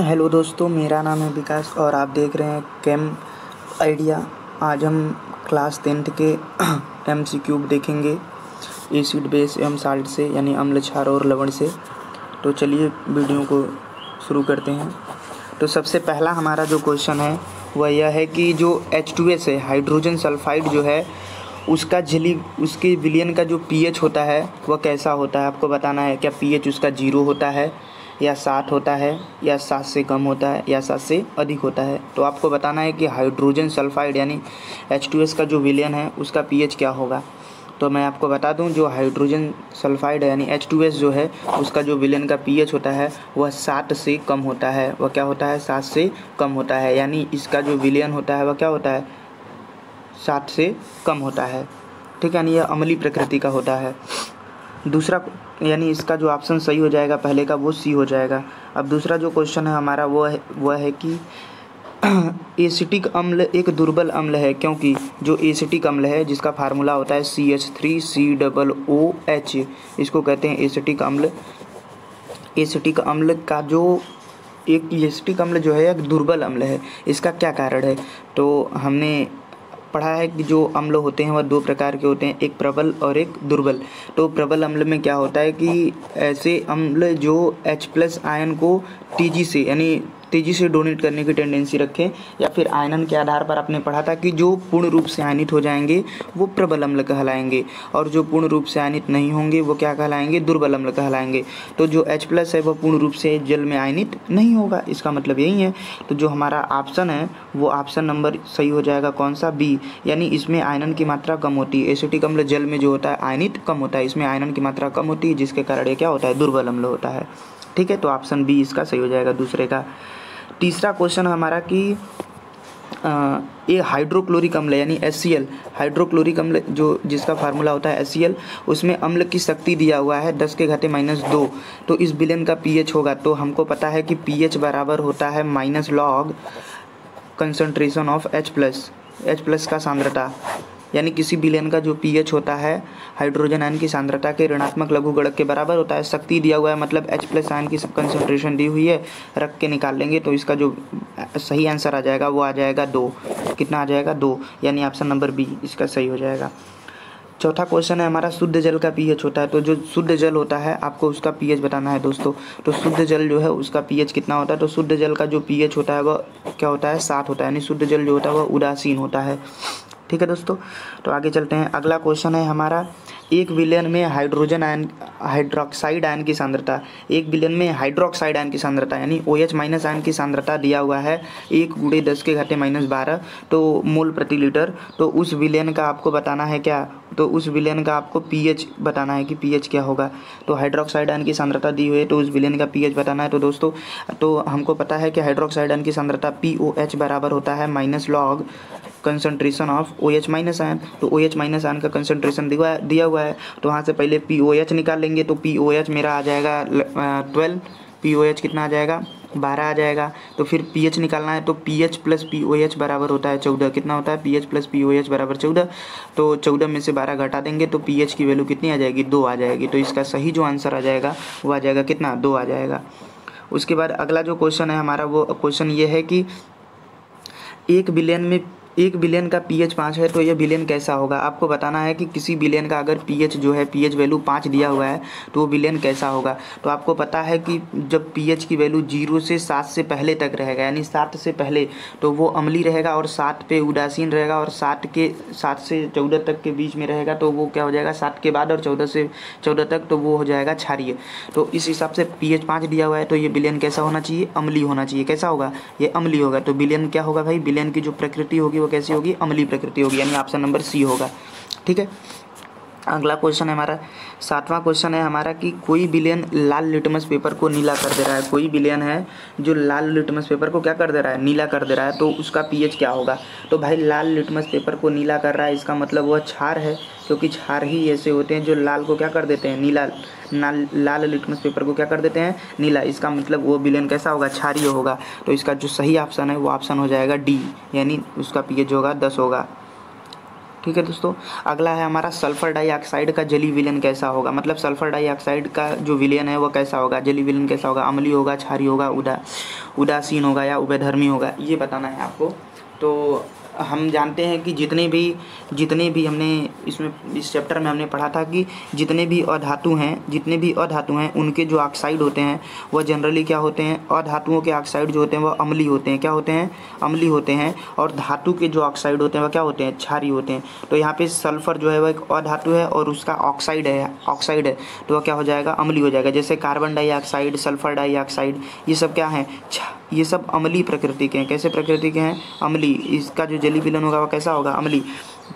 Hello दोस्तों, मेरा नाम है विकास और आप देख रहे हैं केम आइडिया। आज हम क्लास 10th के MCQ देखेंगे एसिड बेस एवं साल्ट से, यानी अम्ल क्षार और लवण से। तो चलिए वीडियो को शुरू करते हैं। तो सबसे पहला हमारा जो क्वेश्चन है वह यह है कि जो H2S है, हाइड्रोजन सल्फाइड जो है, उसके विलयन का जो pH होता है वह कैसा होता है। आपको बताना है क्या pH उसका 0 होता है या 7 होता है या 7 से कम होता है या 7 से अधिक होता है। तो आपको बताना है कि हाइड्रोजन सल्फाइड यानी H2S का जो विलयन है उसका pH क्या होगा। तो मैं आपको बता दूं, जो हाइड्रोजन सल्फाइड यानी H2S जो है उसका जो विलयन का pH होता है वह 7 से कम होता है। वह क्या होता है? 7 से कम होता है, यानी इसका जो विलयन होता है वह क्या होता है? 7 से कम होता है। ठीक है, यानी यह अम्लीय प्रकृति का होता है। दूसरा, यानी इसका जो ऑप्शन सही हो जाएगा पहले का वो सी हो जाएगा। अब दूसरा जो क्वेश्चन है हमारा वह है कि एसिटिक अम्ल एक दुर्बल अम्ल है, क्योंकि जो एसिटिक अम्ल है जिसका फार्मूला होता है CH3COOH, इसको कहते हैं एसिटिक अम्ल। एसिटिक अम्ल का जो एसिटिक अम्ल जो है एक दुर्बल अम्ल है। इसका क्या कारण है? तो हमने पढ़ा है कि जो अम्ल होते हैं वह 2 प्रकार के होते हैं, एक प्रबल और एक दुर्बल। तो प्रबल अम्ल में क्या होता है कि ऐसे अम्ल जो H+ आयन को तेज़ी से डोनेट करने की टेंडेंसी रखें, या फिर आयनन के आधार पर आपने पढ़ा था कि जो पूर्ण रूप से आयनित हो जाएंगे वो प्रबल अम्ल कहलाएंगे, और जो पूर्ण रूप से आयनित नहीं होंगे वो क्या कहलाएंगे? दुर्बल अम्ल कहलाएंगे। तो जो H+ है वह पूर्ण रूप से जल में आयनित नहीं होगा, इसका मतलब यही है। तो जो हमारा ऑप्शन है वो ऑप्शन नंबर सही हो जाएगा, कौन सा? बी, यानी इसमें आयनन की मात्रा कम होती है। एसिटिक अम्ल जल में जो होता है आयनित कम होता है, इसमें आयनन की मात्रा कम होती है, जिसके कारण ये क्या होता है? दुर्बल अम्ल होता है। ठीक है, तो ऑप्शन बी इसका सही हो जाएगा दूसरे का। तीसरा क्वेश्चन हमारा कि ये हाइड्रोक्लोरिक अम्ल यानी HCl, हाइड्रोक्लोरिक अम्ल जो जिसका फार्मूला होता है HCl, उसमें अम्ल की शक्ति दिया हुआ है 10⁻²। तो इस विलयन का pH होगा, तो हमको पता है कि pH बराबर होता है -log कंसंट्रेशन ऑफ H+ का सांद्रता, यानी किसी विलयन का जो pH होता है हाइड्रोजन आयन की सांद्रता के ऋणात्मक लघुगणक के बराबर होता है। शक्ति दिया हुआ है मतलब H+ आयन की कंसंट्रेशन दी हुई है, रख के निकाल लेंगे तो इसका जो सही आंसर आ जाएगा वो आ जाएगा 2। कितना आ जाएगा? 2, यानी ऑप्शन नंबर बी इसका सही हो जाएगा। चौथा क्वेश्चन है हमारा शुद्ध जल का pH होता है। तो जो शुद्ध जल होता है आपको उसका pH बताना है दोस्तों। तो शुद्ध जल जो है उसका pH कितना होता है? तो शुद्ध जल का जो pH होता है वह क्या होता है? 7 होता है, यानी शुद्ध जल जो होता है वह उदासीन होता है। ठीक है दोस्तों, तो आगे चलते हैं। अगला क्वेश्चन है हमारा, एक विलयन में हाइड्रोक्साइड आयन की सांद्रता, एक विलयन में हाइड्रोक्साइड आयन की सांद्रता यानी OH- आयन की सांद्रता दिया हुआ है 1 × 10⁻12 तो मोल प्रति लीटर। तो उस विलयन का आपको बताना है क्या? तो उस विलयन का आपको pH बताना है कि pH क्या होगा। तो हाइड्रोक्साइड आयन की सांद्रता दी हुई है तो उस विलयन का pH बताना है। तो दोस्तों, तो हमको पता है कि हाइड्रोक्साइड आयन की सांद्रता POH बराबर होता है -log concentration of OH- ion. तो OH- आयन का कंसंट्रेशन दिया हुआ है, तो वहाँ से पहले POH निकाल लेंगे। तो POH मेरा आ जाएगा 12, POH कितना आ जाएगा? 12 आ जाएगा। तो फिर pH निकालना है, तो pH + POH बराबर होता है 14। कितना होता है? pH + POH बराबर 14। तो 14 में से 12 घटा देंगे तो pH की वैल्यू कितनी आ जाएगी? 2 आ जाएगी। तो इसका सही जो आंसर आ जाएगा वो आ जाएगा कितना? 2 आ जाएगा। उसके बाद अगला जो क्वेश्चन है हमारा वो क्वेश्चन ये है कि एक विलयन का pH 5 है तो यह विलयन कैसा होगा। आपको बताना है कि किसी विलयन का अगर pH जो है pH वैल्यू 5 दिया हुआ है तो वो विलयन कैसा होगा। तो आपको पता है कि जब pH की वैल्यू 0 से 7 से पहले तक रहेगा, यानी 7 से पहले, तो वो अम्लीय रहेगा, और 7 पे उदासीन रहेगा, और 7 से 14 तक के बीच में रहेगा तो वो क्या हो जाएगा? 7 के बाद और 14 से 14 तक तो वो हो जाएगा क्षारीय। तो इस हिसाब से pH 5 दिया हुआ है तो ये विलयन कैसा होना चाहिए? अम्लीय होना चाहिए। कैसा होगा? ये अम्लीय होगा। तो विलयन क्या होगा भाई? विलयन की जो प्रकृति होगी वो कैसी होगी? अम्लीय प्रकृति होगी, यानी ऑप्शन नंबर सी होगा। ठीक है, अगला क्वेश्चन है हमारा 7वां क्वेश्चन है हमारा कि कोई विलयन लाल लिटमस पेपर को नीला कर दे रहा है। कोई विलयन है जो लाल लिटमस पेपर को क्या कर दे रहा है? नीला कर दे रहा है। तो उसका pH क्या होगा? तो भाई लाल लिटमस पेपर को नीला कर रहा है, इसका मतलब वह क्षार है, क्योंकि क्षार ही ऐसे होते हैं जो लाल को क्या कर देते हैं? नीला। लाल लिटमस पेपर को क्या कर देते हैं? नीला। इसका मतलब वो विलयन कैसा होगा? क्षारीय होगा। तो इसका जो सही ऑप्शन है वो ऑप्शन हो जाएगा डी, यानी उसका pH होगा 10 होगा। ठीक है दोस्तों, अगला है हमारा सल्फर डाइऑक्साइड का जलीय विलयन कैसा होगा। मतलब सल्फर डाइऑक्साइड का जो विलयन है वो कैसा होगा? जलीय विलयन कैसा होगा? अम्लीय होगा, क्षारीय होगा, उदासीन होगा या उभयधर्मी होगा, ये बताना है आपको। तो हम जानते हैं कि जितने भी हमने इस चैप्टर में हमने पढ़ा था कि जितने भी अधातु हैं उनके जो ऑक्साइड होते हैं वह जनरली क्या होते हैं, अधातुओं के ऑक्साइड जो होते हैं वह अम्लीय होते हैं। क्या होते हैं? अम्लीय होते हैं। और धातु के जो ऑक्साइड होते हैं वह क्या होते हैं? क्षारीय होते हैं। तो यहाँ पे सल्फर जो है वह एक अधातु है और उसका ऑक्साइड है तो वह क्या हो जाएगा? अम्लीय हो जाएगा। जैसे कार्बन डाइऑक्साइड, सल्फर डाइऑक्साइड, ये सब क्या हैं? ये सब अम्लीय प्रकृति के हैं। कैसे प्रकृति के हैं? अम्लीय। इसका जो जलीय विलयन होगा वह कैसा होगा? अम्लीय,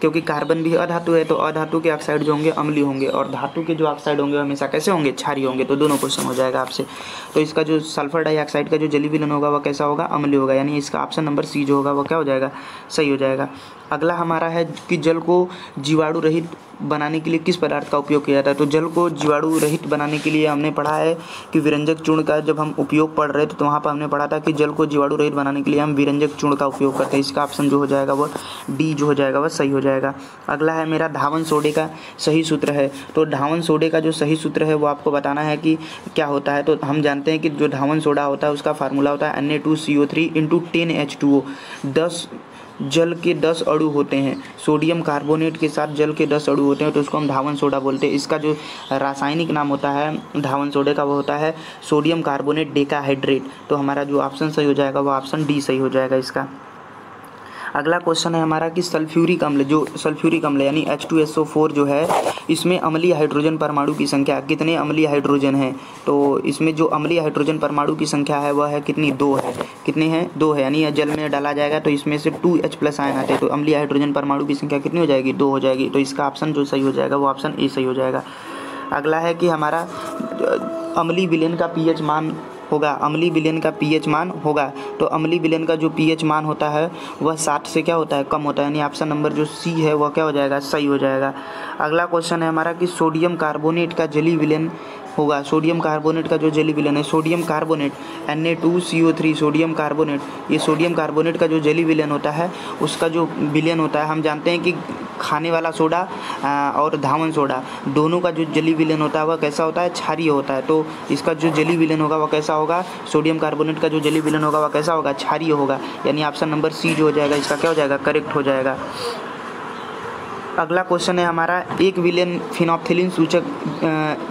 क्योंकि कार्बन भी अधातु है तो अधातु के ऑक्साइड जो होंगे अम्लीय होंगे और धातु के जो ऑक्साइड होंगे हमेशा कैसे होंगे? क्षारीय होंगे। तो दोनों क्वेश्चन हो जाएगा आपसे। तो इसका जो सल्फर डाइऑक्साइड का जो जलीय विलयन होगा वह कैसा होगा? अम्लीय होगा। यानी इसका ऑप्शन नंबर सी जो होगा वह क्या हो जाएगा? सही हो जाएगा। अगला हमारा है कि जल को जीवाणु रहित बनाने के लिए किस पदार्थ का उपयोग किया जाता है। तो जल को जीवाणु रहित बनाने के लिए हमने पढ़ा है कि विरंजक चूर्ण का जब हम उपयोग पढ़ रहे थे तो वहाँ पर हमने पढ़ा था कि जल को जीवाणु रहित बनाने के लिए हम विरंजक चूर्ण का उपयोग करते हैं। इसका ऑप्शन जो हो जाएगा वह डी जो हो जाएगा वह सही हो जाएगा। अगला है मेरा धावन सोडे का सही सूत्र है। तो धावन सोडे का जो सही सूत्र है वो आपको बताना है कि क्या होता है। तो हम जानते हैं कि जो धावन सोडा होता है उसका फार्मूला होता है Na2CO3 × 10H2O। 10 जल के 10 अणु होते हैं, सोडियम कार्बोनेट के साथ जल के 10 अणु होते हैं तो उसको हम धावन सोडा बोलते हैं। इसका जो रासायनिक नाम होता है धावन सोडे का वो होता है सोडियम कार्बोनेट डेकाहाइड्रेट। तो हमारा जो ऑप्शन सही हो जाएगा वो ऑप्शन डी सही हो जाएगा इसका। अगला क्वेश्चन है हमारा कि सल्फ्यूरिक अम्ल यानी H2SO4 जो है इसमें अम्लीय हाइड्रोजन परमाणु की संख्या कितने अम्लीय हाइड्रोजन हैं। तो इसमें जो अम्लीय हाइड्रोजन परमाणु की संख्या है वह है कितनी? 2 है। कितने हैं? 2 है। यानी जल में डाला जाएगा तो इसमें से 2H+ आयन आते हैं तो अम्लीय हाइड्रोजन परमाणु की संख्या कितनी हो जाएगी? 2 हो जाएगी। तो इसका ऑप्शन जो सही हो जाएगा वो ऑप्शन ए सही हो जाएगा। अगला है कि हमारा अम्लीय विलयन का pH मान होगा, अम्लीय विलयन का pH मान होगा। तो अम्लीय विलयन का जो pH मान होता है वह 60 से क्या होता है? कम होता है। यानी ऑप्शन नंबर जो सी है वह क्या हो जाएगा? सही हो जाएगा। अगला क्वेश्चन है हमारा कि सोडियम कार्बोनेट का जलीय विलयन होगा। सोडियम कार्बोनेट का जो जलीय विलयन है, sodium carbonate Na2CO3 sodium carbonate, ये सोडियम कार्बोनेट का जो जलीय विलयन होता है उसका जो विलयन होता है हम जानते हैं कि खाने वाला सोडा और धावन सोडा दोनों का जो जलीय विलयन होता है वह कैसा होता है? क्षारीय होता है। तो इसका जो जलीय विलयन होगा वह कैसा होगा? सोडियम कार्बोनेट का जो जलीय विलयन होगा वह कैसा होगा? क्षारीय होगा। यानी ऑप्शन नंबर सी जो हो जाएगा इसका क्या हो जाएगा? करेक्ट हो जाएगा। अगला क्वेश्चन है हमारा एक विलयन फिनोप्थिलीन सूचक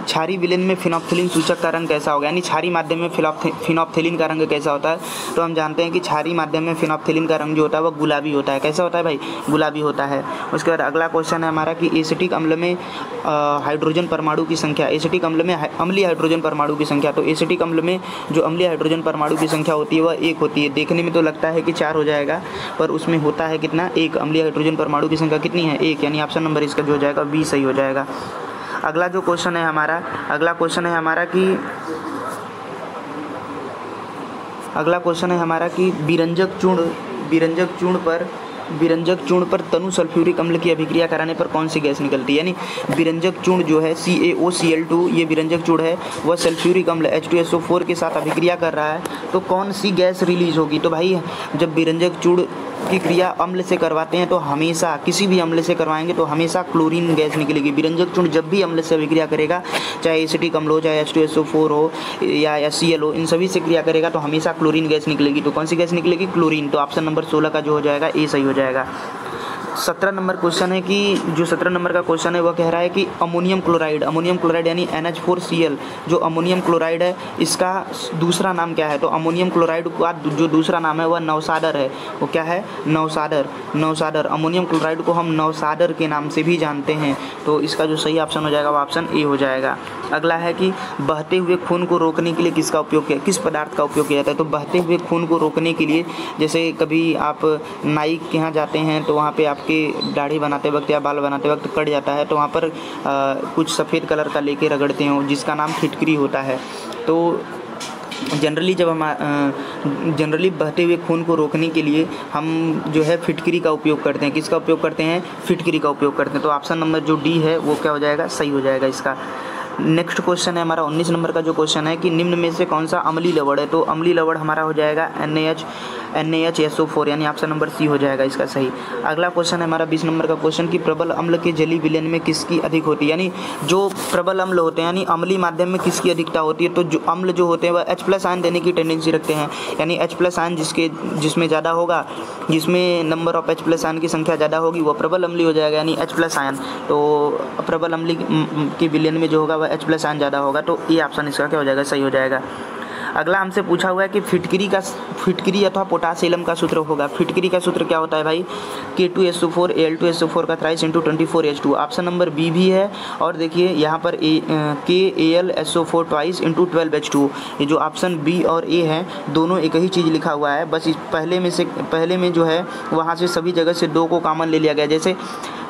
क्षारीय विलयन में फिनोप्थिलीन सूचक का रंग कैसा होगा। यानी क्षारीय माध्यम में फिनोप्थिलीन का रंग कैसा होता है। तो हम जानते हैं कि क्षारीय माध्यम में फिनोप्थिलीन का रंग जो होता है वह गुलाबी होता है। कैसा होता है भाई? गुलाबी होता है। उसके बाद अगला क्वेश्चन है हमारा कि एसिटिक अम्ल में हाइड्रोजन परमाणु की संख्या, एसिटिक अम्ल में अम्लीय हाइड्रोजन परमाणु की संख्या। तो एसिटिक अम्ल में जो अम्लीय हाइड्रोजन परमाणु की संख्या होती है वह 1 होती है। देखने में तो लगता है कि 4 हो जाएगा पर उसमें होता है कितना? 1। अम्लीय हाइड्रोजन परमाणु की संख्या कितनी है? 1। यानी ऑप्शन नंबर इसका जो हो जाएगा बी सही हो जाएगा। अगला क्वेश्चन है हमारा कि विरंजक चूर्ण पर तनु सल्फ्यूरिक अम्ल की अभिक्रिया कराने पर कौन सी गैस निकलती है। यानी विरंजक चूर्ण जो है CaOCl2 ये विरंजक चूर्ण है वह सल्फ्यूरिक अम्ल H2SO4 के साथ अभिक्रिया कर रहा है तो कौन सी गैस रिलीज होगी। तो भाई जब विरंजक चूर्ण की क्रिया अम्ल से करवाते हैं तो हमेशा किसी भी अम्ल से करवाएंगे तो हमेशा क्लोरीन गैस निकलेगी। विरंजक चूर्ण जब भी अम्ल से अभिक्रिया करेगा, चाहे एसिटिक अम्ल हो, चाहे H2SO4 हो या HCl हो, इन सभी से क्रिया करेगा तो हमेशा क्लोरीन गैस निकलेगी। तो कौन सी गैस निकलेगी? क्लोरीन। तो ऑप्शन नंबर 16 का जो हो जाएगा ए सही हो जाएगा। 17 नंबर क्वेश्चन है कि जो 17 नंबर का क्वेश्चन है वह कह रहा है कि अमोनियम क्लोराइड यानी NH4Cl जो अमोनियम क्लोराइड है इसका दूसरा नाम क्या है। तो अमोनियम क्लोराइड का जो दूसरा नाम है वह नवसादर है। वो क्या है? नवसादर। अमोनियम क्लोराइड को हम नवसादर के नाम से भी जानते हैं। तो इसका जो सही ऑप्शन हो जाएगा वो ऑप्शन ए हो जाएगा। अगला है कि बहते हुए खून को रोकने के लिए किस पदार्थ का उपयोग किया जाता है। तो बहते हुए खून को रोकने के लिए जैसे कभी आप नाई के यहाँ जाते हैं तो वहाँ पे आपके दाढ़ी बनाते वक्त या बाल बनाते वक्त कट जाता है तो वहाँ पर कुछ सफ़ेद कलर का लेके रगड़ते हो जिसका नाम फिटकरी होता है। तो जनरली जब हम जनरली बहते हुए खून को रोकने के लिए हम जो है फिटकरी का उपयोग करते हैं। किसका उपयोग करते हैं? फिटकरी का उपयोग करते हैं। तो ऑप्शन नंबर जो डी है वो क्या हो जाएगा? सही हो जाएगा इसका। नेक्स्ट क्वेश्चन है हमारा 19 नंबर का जो क्वेश्चन है कि निम्न में से कौन सा अम्लीय लवण है। तो अम्लीय लवण हमारा हो जाएगा NaHSO4 यानी ऑप्शन नंबर सी हो जाएगा इसका सही। अगला क्वेश्चन है हमारा 20 नंबर का क्वेश्चन कि प्रबल अम्ल के जलीय विलयन में किसकी अधिक होती है, यानी जो प्रबल अम्ल होते हैं यानी अम्लीय माध्यम में किसकी अधिकता होती है। तो जो अम्ल जो होते हैं वह H+ आयन देने की टेंडेंसी रखते हैं, यानी H+ आयन जिसमें ज़्यादा होगा, जिसमें नंबर ऑफ H+ आयन की संख्या ज़्यादा होगी वो प्रबल अम्लीय हो जाएगा, यानी H+ आयन। तो प्रबल अम्लीय के विलयन में जो होगा वह H+ आयन ज़्यादा होगा, तो ये ऑप्शन इसका क्या हो जाएगा, सही हो जाएगा। अगला हमसे पूछा हुआ है कि फिटकरी अथवा पोटासियम का सूत्र होगा। फिटकरी का सूत्र क्या होता है भाई, K2SO4 Al2SO4 का thrice into 24H2। Option number B भी है, और देखिए यहाँ पर KAlSO4 ट्वाइस इंटू 12H2। ये जो ऑप्शन बी और ए है दोनों एक ही चीज़ लिखा हुआ है, बस इस पहले में जो है वहाँ से सभी जगह से 2 को कॉमन ले लिया गया। जैसे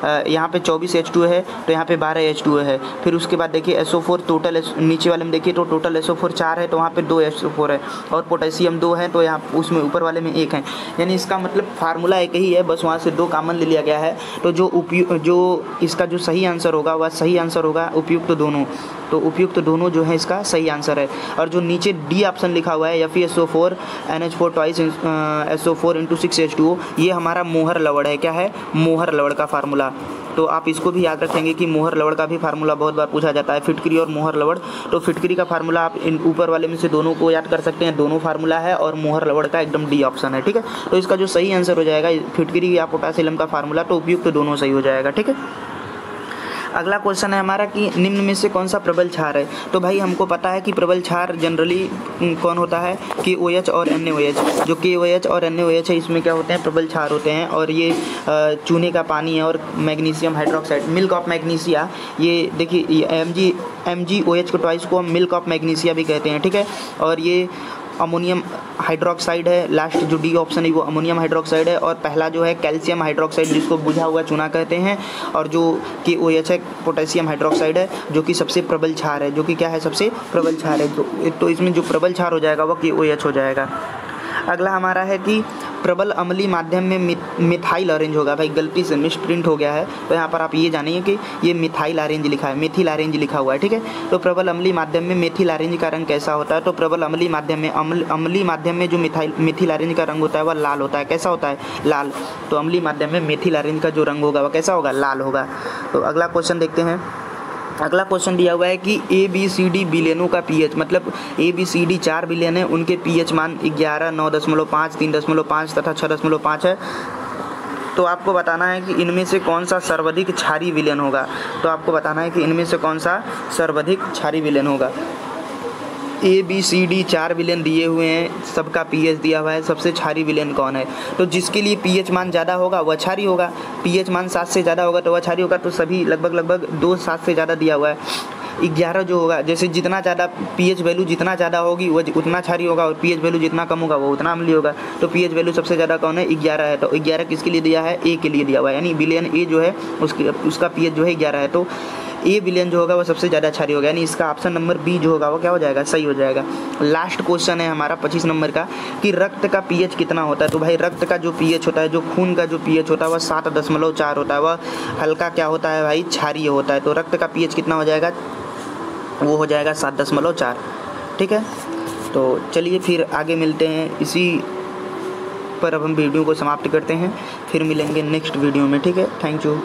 यहाँ पे 24H2 है तो यहाँ पे 12H2 है। फिर उसके बाद देखिए SO4 टोटल नीचे वाले में देखिए तो टोटल SO4 4 है, तो वहाँ पे 2 SO4 है, और पोटेशियम 2 है तो यहाँ उसमें ऊपर वाले में 1 है। यानी इसका मतलब फार्मूला एक ही है, बस वहाँ से 2 कॉमन ले लिया गया है। तो जो इसका जो सही आंसर होगा वह सही आंसर होगा उपयुक्त दोनों। तो उपयुक्त दोनों जो है इसका सही आंसर है। और जो नीचे डी ऑप्शन लिखा हुआ है FeSO4 NH4 twice SO4 into 6H2O, ये हमारा मोहर लवड़ है। क्या है, मोहर लवड़ का फार्मूला। तो आप इसको भी याद रखेंगे कि मोहर लवड़ का भी फार्मूला बहुत बार पूछा जाता है, फिटकरी और मोहर लवड़। तो फिटकरी का फार्मूला आप इन ऊपर वाले में से दोनों को याद कर सकते हैं, दोनों फार्मूला है, और मोहर लवड़ का एकदम डी ऑप्शन है। ठीक है, तो इसका जो सही आंसर हो जाएगा फिटकरी या पोटासियम का फार्मूला, तो उपयुक्त दोनों सही हो जाएगा। ठीक है, अगला क्वेश्चन है हमारा कि निम्न में से कौन सा प्रबल क्षार है। तो भाई हमको पता है कि प्रबल क्षार जनरली कौन होता है, KOH और NaOH। जो KOH और NaOH है इसमें क्या होते हैं, प्रबल क्षार होते हैं। और ये चूने का पानी है और magnesium hydroxide, milk of magnesia. ये देखिए MgOH को ट्वाइस को हम मिल्क ऑफ मैग्नीशिया भी कहते हैं। ठीक है, और ये अमोनियम हाइड्रोक्साइड है। लास्ट जो डी ऑप्शन है वो अमोनियम हाइड्रोक्साइड है, और पहला जो है कैल्शियम हाइड्रोक्साइड जिसको बुझा हुआ चूना कहते हैं। और जो KOH है पोटेशियम हाइड्रोक्साइड है, जो कि सबसे प्रबल क्षार है, जो कि क्या है, सबसे प्रबल क्षार है। तो इसमें जो प्रबल क्षार हो जाएगा वो KOH हो जाएगा। अगला हमारा है कि प्रबल अम्लीय माध्यम में मिथाइल ऑरेंज होगा। भाई गलती से मिस प्रिंट हो गया है, तो यहाँ पर आप ये जानिए कि ये मिथाइल ऑरेंज लिखा है, मेथिल ऑरेंज लिखा हुआ है। ठीक है, तो प्रबल अम्लीय माध्यम में मेथिल ऑरेंज का रंग कैसा होता है। तो प्रबल अम्लीय माध्यम में जो मेथिल ऑरेंज का रंग होता है वह लाल होता है। कैसा होता है, लाल। तो अम्लीय माध्यम में मेथिल ऑरेंज का जो रंग होगा वह कैसा होगा, लाल होगा। तो अगला क्वेश्चन देखते हैं। अगला क्वेश्चन दिया हुआ है कि ABCD विलयनों का pH, मतलब ABCD 4 विलयन है, उनके pH मान 11, 9.5, 3.5 तथा 6.5 है। तो आपको बताना है कि इनमें से कौन सा सर्वाधिक क्षारीय विलयन होगा। तो आपको बताना है कि इनमें से कौन सा सर्वाधिक क्षारीय विलयन होगा। ABCD 4 विलयन दिए हुए हैं, सबका pH दिया हुआ है, सबसे क्षारीय विलयन कौन है। तो जिसके लिए pH मान ज़्यादा होगा वह क्षारीय होगा, pH मान 7 से ज़्यादा होगा तो वह क्षारीय होगा। तो सभी लगभग 2 7 से ज़्यादा दिया हुआ है। 11 जो होगा, जैसे जितना ज़्यादा pH वैल्यू जितना ज़्यादा होगी वह उतना क्षारीय होगा, और pH वैल्यू जितना कम होगा वो उतना अम्लीय होगा। तो pH वैल्यू सबसे ज़्यादा कौन है, 11 है। तो 11 किसके लिए दिया है, A के लिए दिया हुआ है, यानी विलयन A जो है उसका pH जो है 11 है। तो A विलयन जो होगा वो सबसे ज़्यादा क्षारीय होगा, यानी इसका ऑप्शन नंबर बी जो होगा वो क्या हो जाएगा, सही हो जाएगा। लास्ट क्वेश्चन है हमारा 25 नंबर का कि रक्त का pH कितना होता है। तो भाई रक्त का जो pH होता है, जो खून का जो pH होता है वह 7.4 होता है। वह हल्का क्या होता है भाई, क्षारीय होता है। तो रक्त का pH कितना हो जाएगा, वो हो जाएगा 7.4। ठीक है, तो चलिए फिर आगे मिलते हैं। इसी पर अब हम वीडियो को समाप्त करते हैं, फिर मिलेंगे नेक्स्ट वीडियो में। ठीक है, थैंक यू।